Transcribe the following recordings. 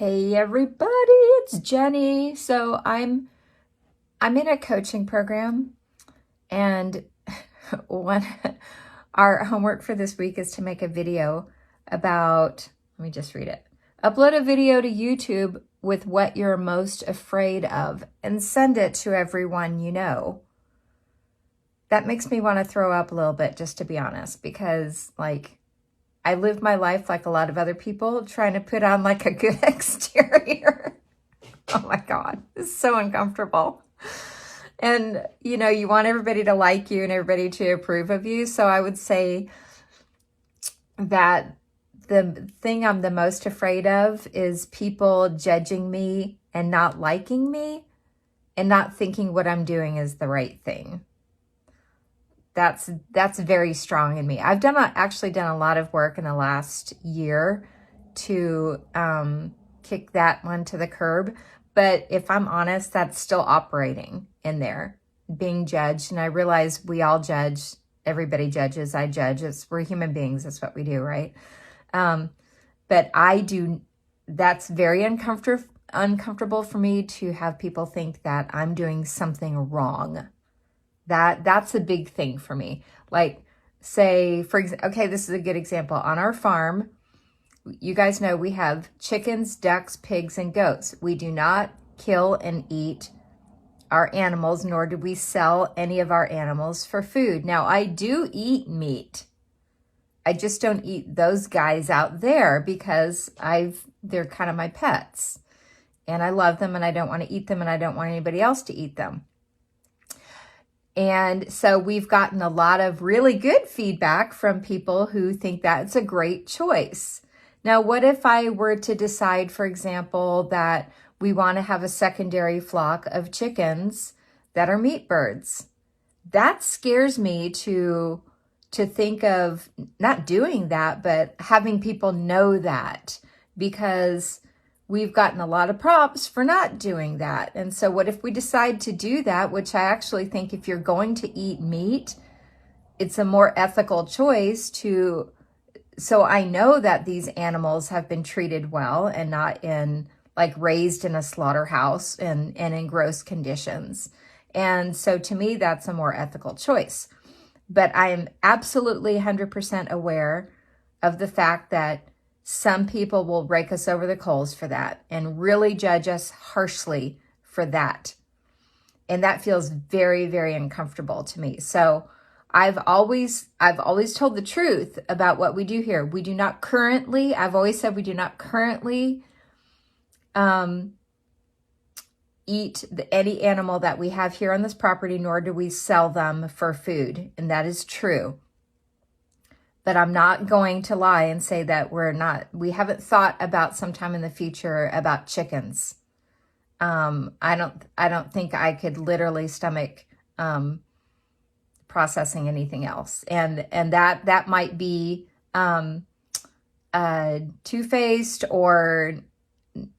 Hey everybody, it's Jenny. So I'm in a coaching program, and one our homework for this week is to make a video about, let me just read it. Upload a video to YouTube with what you're most afraid of and send it to everyone you know. That makes me want to throw up a little bit, just to be honest, because I live my life like a lot of other people, trying to put on like a good exterior. Oh my God, it's so uncomfortable. And you want everybody to like you and everybody to approve of you. So I would say that the thing I'm the most afraid of is people judging me and not liking me and not thinking what I'm doing is the right thing. That's very strong in me. I've actually done a lot of work in the last year to kick that one to the curb. But if I'm honest, that's still operating in there, being judged. And I realize we all judge. Everybody judges. I judge. We're human beings. That's what we do, right? But that's very uncomfortable for me to have people think that I'm doing something wrong. That's a big thing for me. Like, say, for example, okay, this is a good example. On our farm, you guys know we have chickens, ducks, pigs, and goats. We do not kill and eat our animals, nor do we sell any of our animals for food. Now, I do eat meat. I just don't eat those guys out there because they're kind of my pets. And I love them, and I don't want to eat them, and I don't want anybody else to eat them. And so we've gotten a lot of really good feedback from people who think that's a great choice. Now, what if I were to decide, for example, that we want to have a secondary flock of chickens that are meat birds? That scares me to think of not doing that, but having people know that, because we've gotten a lot of props for not doing that. And so what if we decide to do that, which I actually think if you're going to eat meat, it's a more ethical choice so I know that these animals have been treated well and not raised in a slaughterhouse and in gross conditions. And so to me, that's a more ethical choice. But I am absolutely 100% aware of the fact that some people will rake us over the coals for that and really judge us harshly for that. And that feels very, very uncomfortable to me. So I've always told the truth about what we do here. We do not currently, I've always said we do not currently eat any animal that we have here on this property, nor do we sell them for food. And that is true. But I'm not going to lie and say that we haven't thought about sometime in the future about chickens. I don't think I could literally stomach processing anything else. And that might be two-faced, or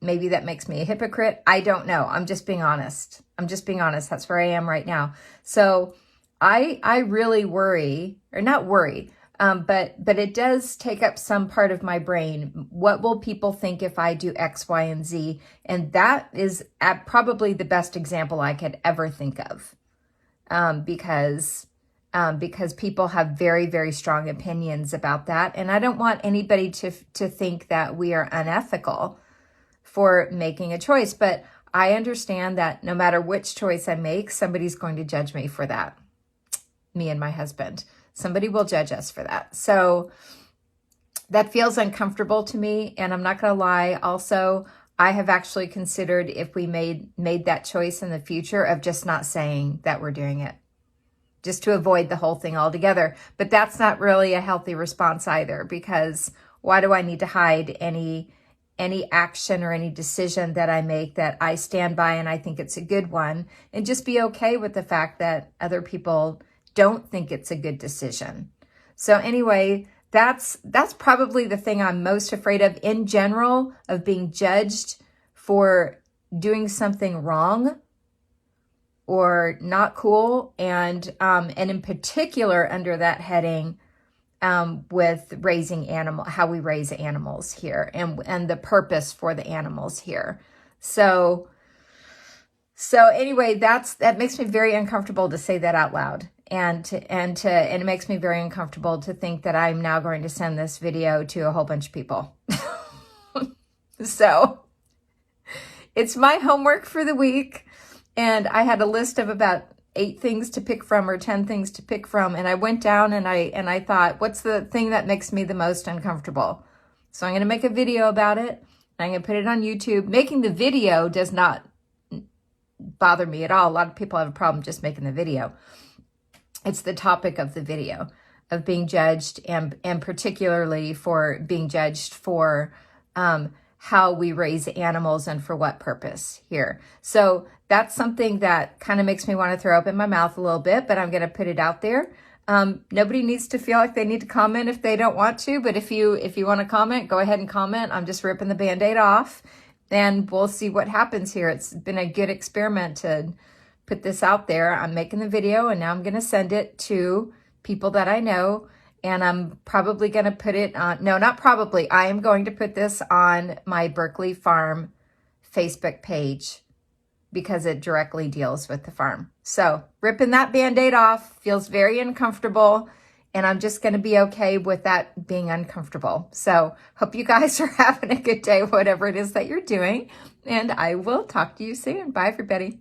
maybe that makes me a hypocrite. I don't know. I'm just being honest. That's where I am right now. So I really worry, or not worry, but it does take up some part of my brain. What will people think if I do X, Y, and Z? And that is probably the best example I could ever think of, because people have very, very strong opinions about that. And I don't want anybody to think that we are unethical for making a choice. But I understand that no matter which choice I make, somebody's going to judge me for that. Me and my husband. Somebody will judge us for that. So that feels uncomfortable to me. And I'm not going to lie. Also, I have actually considered if we made that choice in the future of just not saying that we're doing it, just to avoid the whole thing altogether. But that's not really a healthy response either, because why do I need to hide any action or any decision that I make that I stand by and I think it's a good one, and just be okay with the fact that other people don't think it's a good decision. So anyway, that's probably the thing I'm most afraid of in general, of being judged for doing something wrong or not cool. And in particular, under that heading, with raising how we raise animals here, and the purpose for the animals here. So anyway, that makes me very uncomfortable to say that out loud. And it makes me very uncomfortable to think that I'm now going to send this video to a whole bunch of people. So it's my homework for the week. And I had a list of about 8 things to pick from, or 10 things to pick from. And I went down and I thought, what's the thing that makes me the most uncomfortable? So I'm going to make a video about it. I'm going to put it on YouTube. Making the video does not bother me at all. A lot of people have a problem just making the video. It's the topic of the video, of being judged, and particularly for being judged for how we raise animals and for what purpose here. So that's something that kind of makes me want to throw up in my mouth a little bit, but I'm going to put it out there. Nobody needs to feel like they need to comment if they don't want to, but if you want to comment, go ahead and comment. I'm just ripping the Band-Aid off, and we'll see what happens here. It's been a good experiment to put this out there. I'm making the video, and now I'm going to send it to people that I know, and I'm probably going to put it on, no, not probably, I am going to put this on my Berkeley Farm Facebook page because it directly deals with the farm. So ripping that Band-Aid off feels very uncomfortable, and I'm just going to be okay with that being uncomfortable. So hope you guys are having a good day, whatever it is that you're doing, and I will talk to you soon. Bye, everybody.